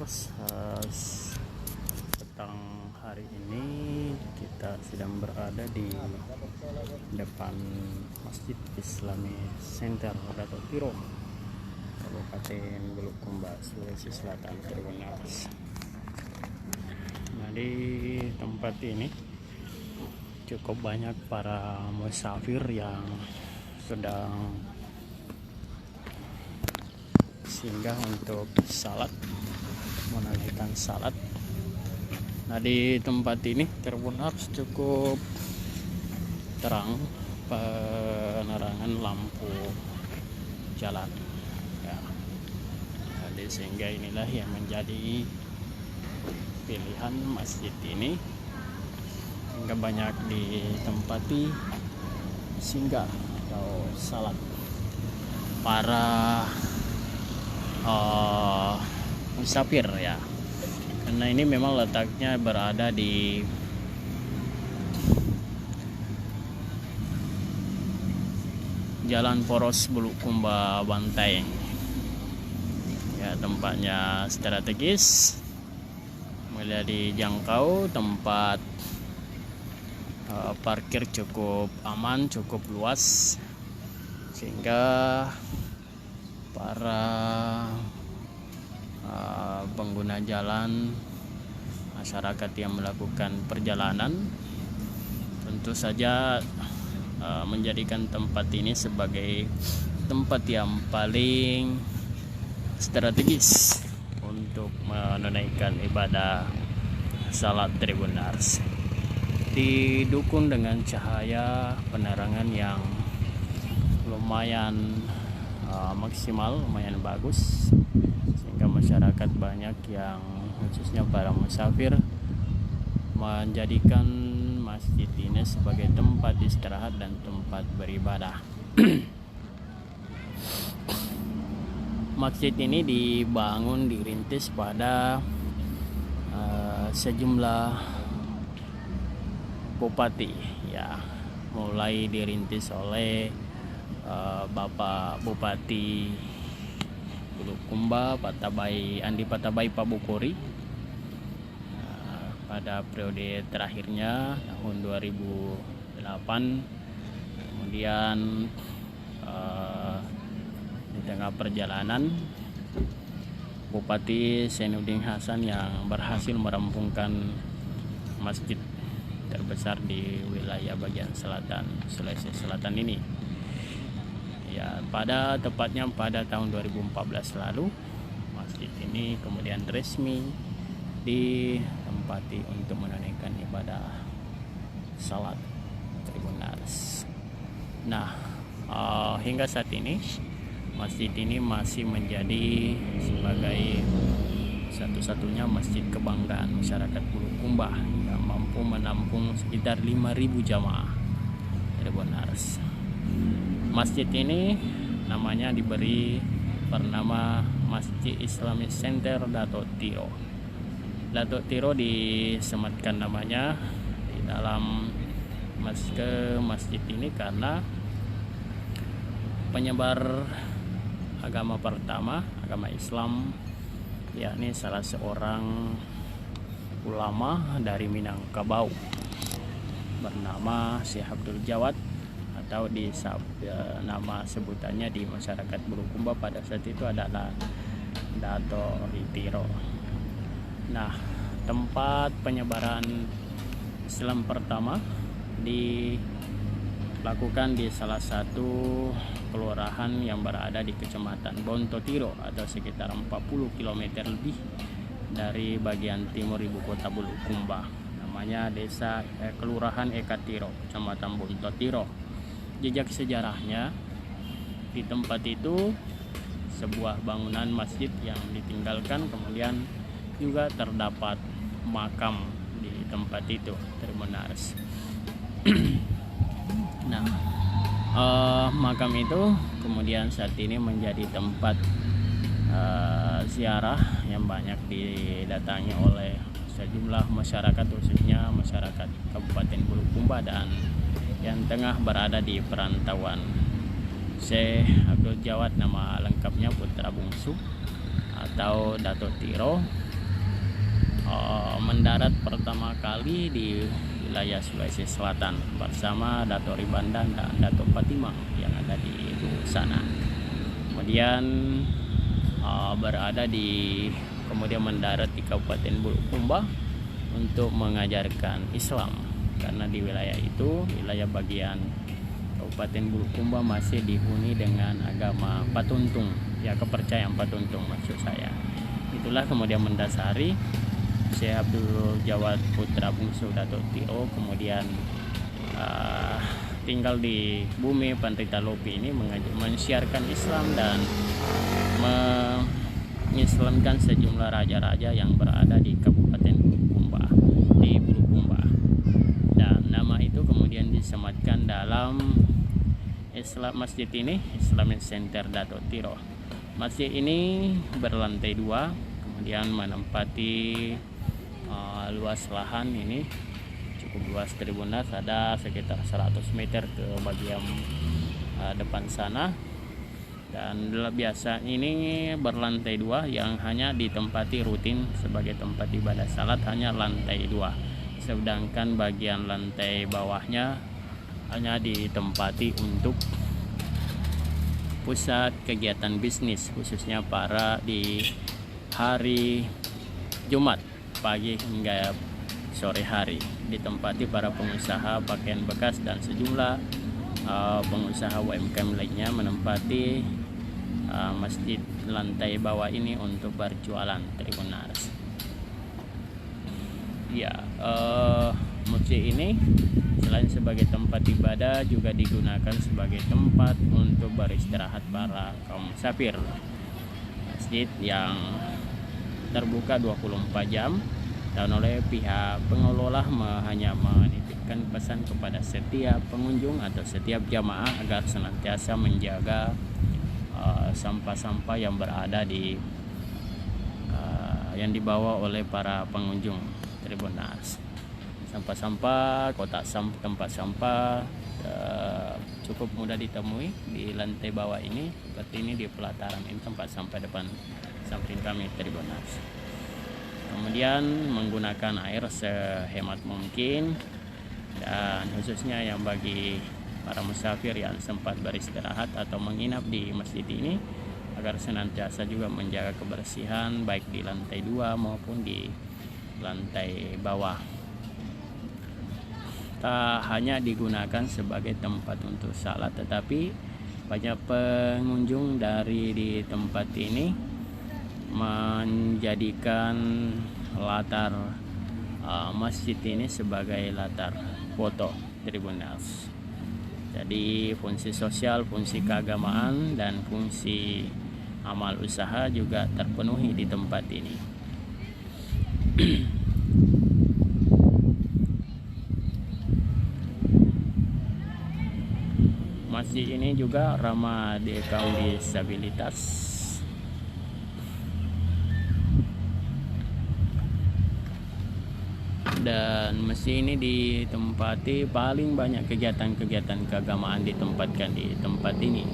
Tribuners, petang hari ini kita sedang berada di depan Masjid Islami Center Dato' Tiro, Kabupaten Bulukumba, Sulawesi Selatan, Tribuners. Nah, di tempat ini cukup banyak para musafir yang sedang singgah untuk salat, menunaikan salat. Nah, di tempat ini Tribuners cukup terang penerangan lampu jalan ya. Jadi sehingga inilah yang menjadi pilihan masjid ini, hingga banyak ditempati singgah atau salat para musafir ya, karena ini memang letaknya berada di Jalan Poros Bulukumba Bantaeng ya. Tempatnya strategis, mudah dijangkau, tempat parkir cukup aman, cukup luas, sehingga para pengguna jalan, masyarakat yang melakukan perjalanan tentu saja menjadikan tempat ini sebagai tempat yang paling strategis untuk menunaikan ibadah salat Tribuners. Didukung dengan cahaya penerangan yang lumayan maksimal, lumayan bagus, sehingga masyarakat banyak yang khususnya para musafir menjadikan masjid ini sebagai tempat istirahat dan tempat beribadah. Masjid ini dibangun, dirintis pada sejumlah bupati ya, mulai dirintis oleh Bapak Bupati Bulukumba, Andi Patabai Pabukori, pada periode terakhirnya tahun 2008. Kemudian di tengah perjalanan Bupati Senudin Hasan yang berhasil merampungkan masjid terbesar di wilayah bagian selatan Sulawesi Selatan ini ya. Tepatnya pada tahun 2014 lalu, masjid ini kemudian resmi ditempati untuk menunaikan ibadah salat Tribuners. Nah, hingga saat ini masjid ini masih menjadi sebagai satu-satunya masjid kebanggaan masyarakat Bulukumba yang mampu menampung sekitar 5.000 jamaah Tribuners. Masjid ini namanya diberi bernama Masjid Islami Center Dato' Tiro. Dato' Tiro disematkan namanya di dalam masjid ini karena penyebar agama pertama, agama Islam, yakni salah seorang ulama dari Minangkabau bernama Syekh Abdul Jawad, atau nama sebutannya di masyarakat Bulukumba pada saat itu adalah Dato' Tiro. Nah, tempat penyebaran Islam pertama dilakukan di salah satu kelurahan yang berada di Kecamatan Bontotiro atau sekitar 40 km lebih dari bagian timur ibu kota Bulukumba. Namanya Kelurahan Ekatiro, Kecamatan Bontotiro. Jejak sejarahnya, di tempat itu sebuah bangunan masjid yang ditinggalkan, kemudian juga terdapat makam di tempat itu, Tribuners. Nah, makam itu kemudian saat ini menjadi tempat ziarah yang banyak didatangi oleh sejumlah masyarakat, khususnya masyarakat Kabupaten Bulukumba dan yang tengah berada di perantauan. Syekh Abdul Jawad nama lengkapnya Putra Bungsu atau Dato' Tiro mendarat pertama kali di wilayah Sulawesi Selatan bersama Dato' Ribandan dan Dato' Fatimah yang ada di sana. Kemudian kemudian mendarat di Kabupaten Bulukumba untuk mengajarkan Islam, karena di wilayah itu, wilayah bagian Kabupaten Bulukumba masih dihuni dengan agama Patuntung, ya kepercayaan Patuntung maksud saya. Itulah kemudian mendasari Syekh Abdul Jawad putra bungsu Dato' Tiro kemudian tinggal di bumi Pantai Talopi ini mensiarkan Islam dan mengislamkan sejumlah raja-raja yang berada di Kabupaten Bulukumba, dan nama itu kemudian disematkan dalam masjid ini, Islamic Center Dato' Tiro. Masjid ini berlantai 2, kemudian menempati luas lahan ini cukup luas Tribunars, ada sekitar 100 meter ke bagian depan sana, dan biasa ini berlantai 2 yang hanya ditempati rutin sebagai tempat ibadah salat hanya lantai 2, sedangkan bagian lantai bawahnya hanya ditempati untuk pusat kegiatan bisnis, khususnya para di hari Jumat pagi hingga sore hari, ditempati para pengusaha pakaian bekas dan sejumlah pengusaha UMKM lainnya menempati masjid lantai bawah ini untuk berjualan Tribunars. Ya, masjid ini selain sebagai tempat ibadah juga digunakan sebagai tempat untuk beristirahat para kaum musafir. Masjid yang terbuka 24 jam dan oleh pihak pengelola hanya menitipkan pesan kepada setiap pengunjung atau setiap jamaah agar senantiasa menjaga sampah-sampah yang berada di yang dibawa oleh para pengunjung Tribunars. Sampah-sampah, tempat sampah cukup mudah ditemui di lantai bawah ini, seperti ini di pelataran ini tempat sampah depan samping kami Tribunars. Kemudian menggunakan air sehemat mungkin, dan khususnya yang bagi para musafir yang sempat beristirahat atau menginap di masjid ini agar senantiasa juga menjaga kebersihan baik di lantai 2 maupun di lantai bawah. Tak hanya digunakan sebagai tempat untuk salat, tetapi banyak pengunjung dari di tempat ini menjadikan latar masjid ini sebagai latar foto Tribunars. Jadi fungsi sosial, fungsi keagamaan, dan fungsi amal usaha juga terpenuhi di tempat ini. Masjid ini juga ramah di kaum disabilitas. Dan masjid ini ditempati paling banyak kegiatan-kegiatan keagamaan ditempatkan di tempat ini.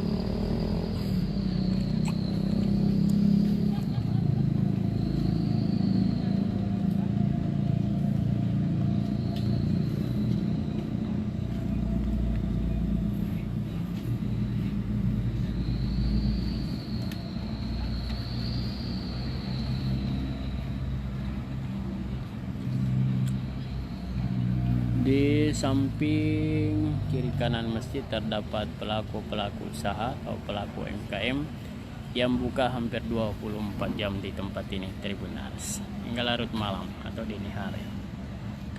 Di samping kiri kanan masjid terdapat pelaku-pelaku usaha atau pelaku UMKM yang buka hampir 24 jam di tempat ini Tribunars hingga larut malam atau dini hari,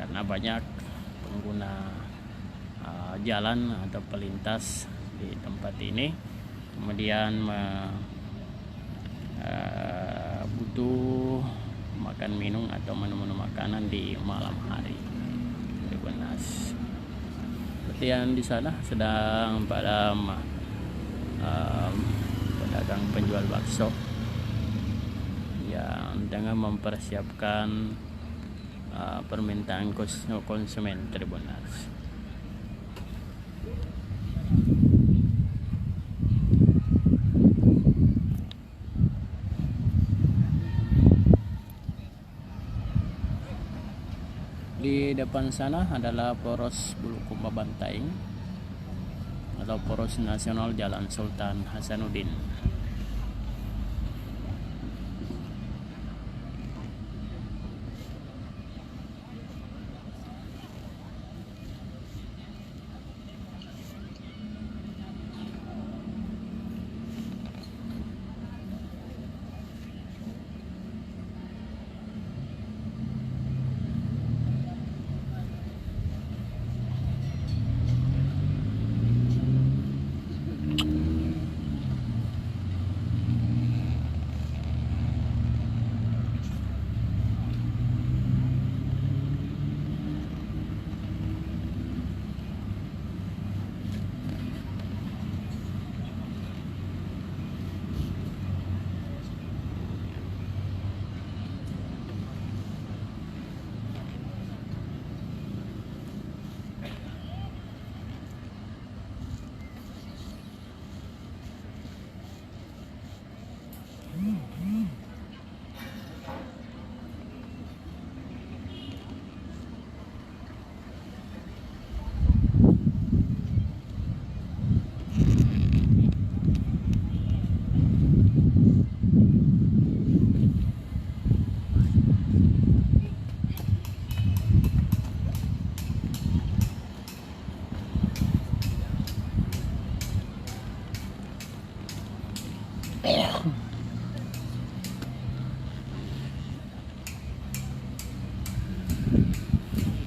karena banyak pengguna jalan atau pelintas di tempat ini kemudian butuh makan minum atau menu-menu makanan di malam hari. Tribunars. Seperti yang di sana sedang pada pedagang penjual bakso yang tengah mempersiapkan permintaan konsumen Tribunars. Di depan sana adalah Poros Bulukumba Bantaing atau Poros Nasional Jalan Sultan Hasanuddin.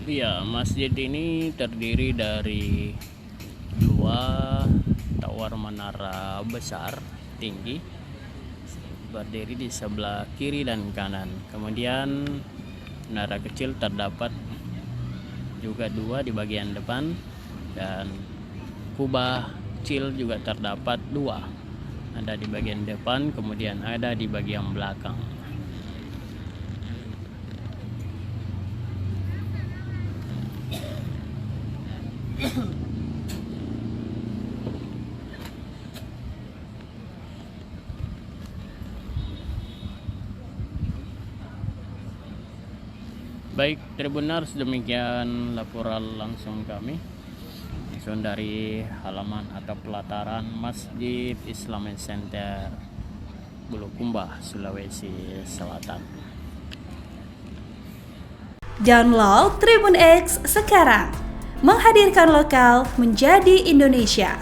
Ya, masjid ini terdiri dari dua tower menara besar tinggi berdiri di sebelah kiri dan kanan. Kemudian menara kecil terdapat juga dua di bagian depan, dan kubah kecil juga terdapat dua, ada di bagian depan kemudian ada di bagian belakang. Baik, Tribuners, demikian laporan langsung kami dari halaman atau pelataran Masjid Islamic Center Bulukumba, Sulawesi Selatan. Download Tribun X sekarang, menghadirkan lokal menjadi Indonesia.